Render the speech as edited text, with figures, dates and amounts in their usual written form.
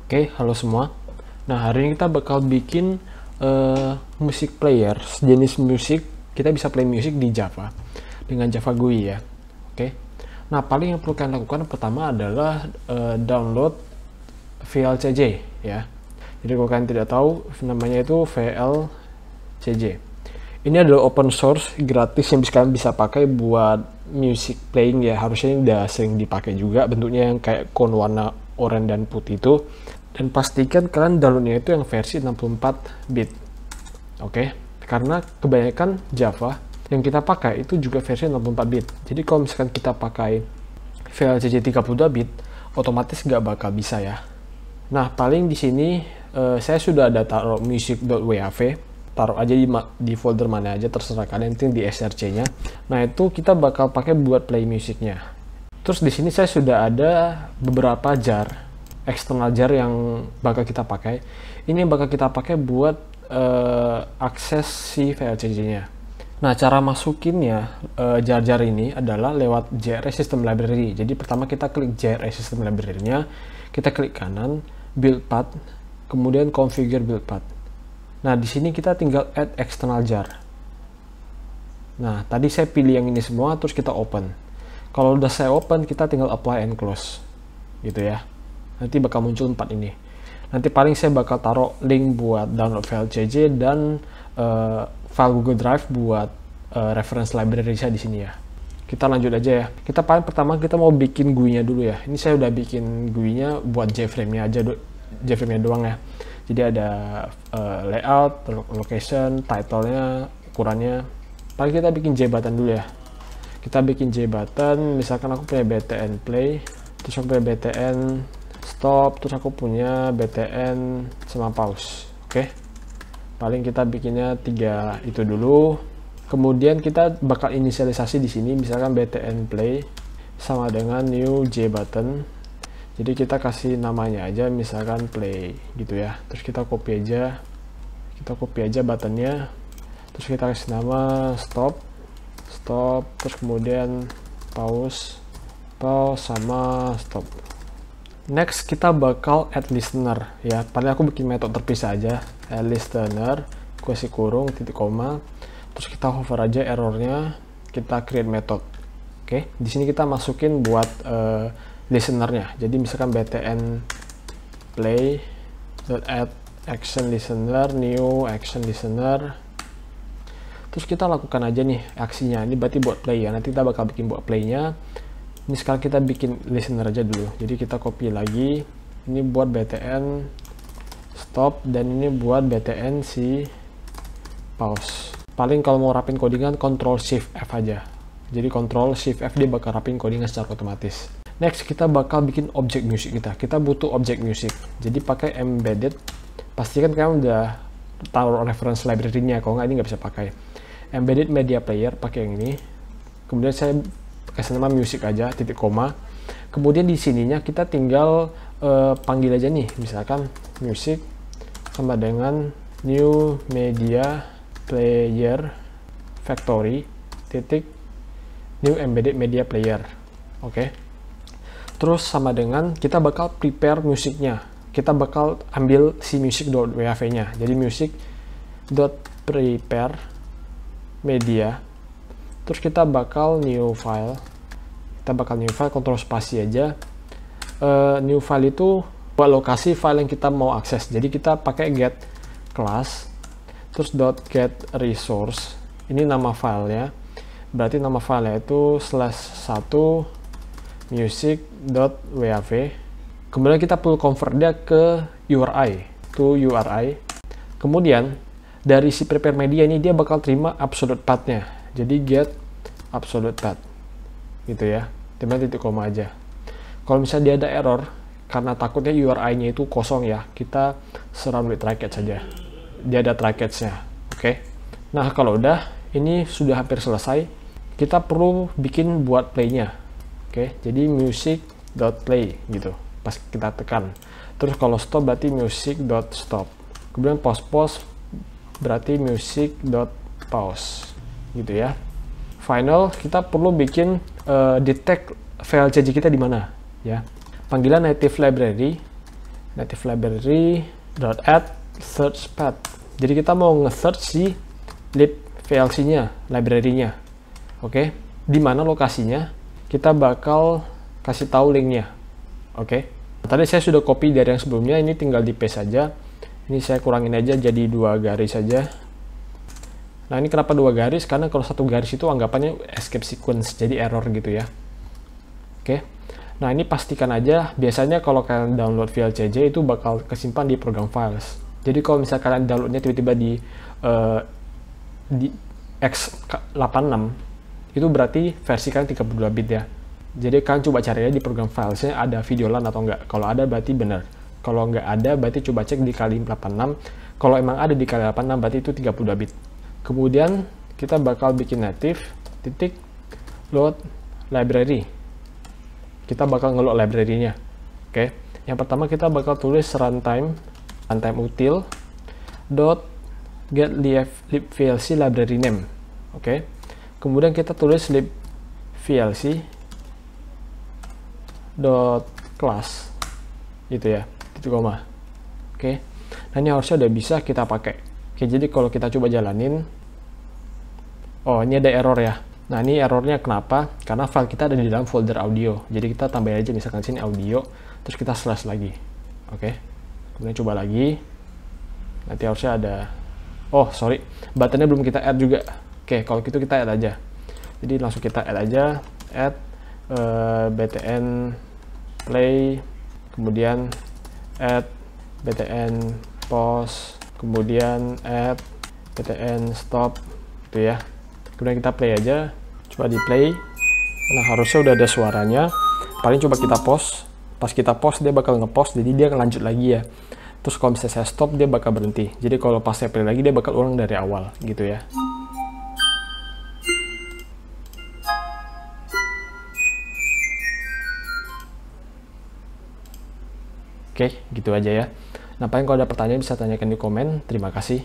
Oke, halo semua. Nah, hari ini kita bakal bikin music player, sejenis musik. Kita bisa play music di Java dengan Java GUI ya. Oke. Nah, paling yang perlu kalian lakukan pertama adalah download VLCJ ya. Jadi kalau kalian tidak tahu, namanya itu VLCJ. Ini adalah open source gratis yang kalian bisa pakai buat music playing ya. Harusnya ini udah sering dipakai juga, bentuknya yang kayak cone warna oranye dan putih itu. Dan pastikan kalian downloadnya itu yang versi 64 bit. Oke, karena kebanyakan Java yang kita pakai itu juga versi 64 bit. Jadi kalau misalkan kita pakai VLCJ 32 bit, otomatis nggak bakal bisa ya. Nah, paling di sini saya sudah ada taruh music.wav. Taruh aja di folder mana aja, terserah kalian, penting di src-nya. Nah, itu kita bakal pakai buat play musiknya. Terus di sini saya sudah ada beberapa jar, external jar yang bakal kita pakai. Ini yang bakal kita pakai buat akses si VLCJ-nya. Nah, cara masukinnya jar-jar ini adalah lewat JRE System Library. Jadi pertama kita klik JRE System Library-nya, kita klik kanan, build path, kemudian configure build path. Nah, di sini kita tinggal add external jar. Nah, tadi saya pilih yang ini semua, terus kita open. Kalau udah saya open, kita tinggal apply and close. Gitu ya. Nanti bakal muncul 4 ini. Nanti paling saya bakal taruh link buat download VLCJ dan file Google Drive buat reference library saya di sini ya. Kita lanjut aja ya. Kita paling pertama kita mau bikin GUI-nya dulu ya. Ini saya udah bikin GUI-nya buat JFrame-nya aja, JFrame-nya doang ya. Jadi ada layout, location, title-nya, ukurannya. Paling kita bikin J button dulu ya. Kita bikin J button, misalkan aku punya BTN play, terus aku punya BTN stop, terus aku punya BTN sama pause. Oke. Paling kita bikinnya 3 itu dulu. Kemudian kita bakal inisialisasi di sini, misalkan BTN play sama dengan new J button. Jadi kita kasih namanya aja, misalkan play gitu ya. Terus kita copy aja buttonnya. Terus kita kasih nama stop, terus kemudian pause sama stop. Next kita bakal add listener ya. Paling aku bikin metode terpisah aja, add listener, kasih kurung, titik koma. Terus kita hover aja errornya, kita create method. Oke, di sini kita masukin buat listenernya. Jadi misalkan btn play add action listener, new action listener. Terus kita lakukan aja nih aksinya. Ini berarti buat play ya. Nanti kita bakal bikin buat playnya. Ini sekarang kita bikin listener aja dulu. Jadi kita copy lagi. Ini buat btn stop dan ini buat btn si pause. Paling kalau mau rapin codingan Ctrl Shift F aja. Jadi Ctrl Shift F dia bakal rapin codingan secara otomatis. Next kita bakal bikin objek music kita. Kita butuh objek music. Jadi pakai embedded. Pastikan kalian udah taruh reference library-nya. Kalau nggak ini nggak bisa pakai. Embedded media player pakai yang ini. Kemudian saya kasih nama music aja, titik koma. Kemudian di sininya kita tinggal panggil aja nih, misalkan music sama dengan new media player factory titik new embedded media player. Oke. Terus sama dengan kita bakal prepare musiknya. Kita bakal ambil si music.wav-nya. Jadi music.prepare media. Terus kita bakal new file. Kita bakal new file, kontrol spasi aja. New file itu buat lokasi file yang kita mau akses. Jadi kita pakai get class, terus .get resource. Ini nama filenya. Berarti nama filenya itu /1 music.wav. Kemudian kita perlu convert dia ke URI, to URI. Kemudian dari si prepare media ini dia bakal terima absolute path-nya. Jadi get absolute path gitu ya. Tiba titik koma aja. Kalau misalnya dia ada error karena takutnya URI-nya itu kosong ya, kita surround with try catch saja. Dia ada try catch-nya. Oke. Nah, kalau udah ini sudah hampir selesai, kita perlu bikin buat play-nya. Oke, jadi music.play gitu. Pas kita tekan. Terus kalau stop berarti music.stop. Kemudian pause berarti music.pause gitu ya. Final kita perlu bikin detect VLCJ kita di mana ya. Panggilan native library native library.add search path. Jadi kita mau nge-search si libVLC-nya, library-nya. Oke, di mana lokasinya? Kita bakal kasih tahu linknya. Oke. Tadi saya sudah copy dari yang sebelumnya, ini tinggal di paste saja. Ini saya kurangin aja jadi 2 garis saja. Nah, ini kenapa 2 garis? Karena kalau 1 garis itu anggapannya escape sequence, jadi error gitu ya. Oke. Nah, ini pastikan aja, biasanya kalau kalian download VLCJ itu bakal kesimpan di program files. Jadi kalau misalnya kalian downloadnya tiba-tiba di x86, itu berarti versi kalian 32 bit ya. Jadi kalian coba cari aja di program filesnya ada videolan atau enggak. Kalau ada berarti benar. Kalau enggak ada berarti coba cek di kali 86. Kalau emang ada di kali 86 berarti itu 32 bit. Kemudian kita bakal bikin native titik load library. Kita bakal ngeload library-nya. Oke. Yang pertama kita bakal tulis runtime util dot get libVLC library name. Oke. Kemudian kita tulis libVLC dot class gitu ya, titik koma. Oke. Nah, ini harusnya udah bisa kita pakai. Oke, jadi kalau kita coba jalanin, oh ini ada error ya. Nah, ini errornya kenapa? Karena file kita ada di dalam folder audio. Jadi kita tambahin aja misalkan sini audio, terus kita slash lagi. Oke. Kemudian coba lagi. Nanti harusnya ada, oh sorry, buttonnya belum kita add juga. Oke, kalau gitu kita add aja. Jadi langsung kita add aja, add btn play, kemudian add btn pause, kemudian add btn stop gitu ya. Kemudian kita play aja, coba di play. Nah, harusnya udah ada suaranya. Paling coba kita pause. Pas kita pause dia bakal nge-pause, jadi dia akan lanjut lagi ya. Terus kalau misalnya saya stop dia bakal berhenti. Jadi kalau pas saya play lagi dia bakal ulang dari awal gitu ya. Oke, gitu aja ya. Nah, paling kalau ada pertanyaan bisa tanyakan di komen. Terima kasih.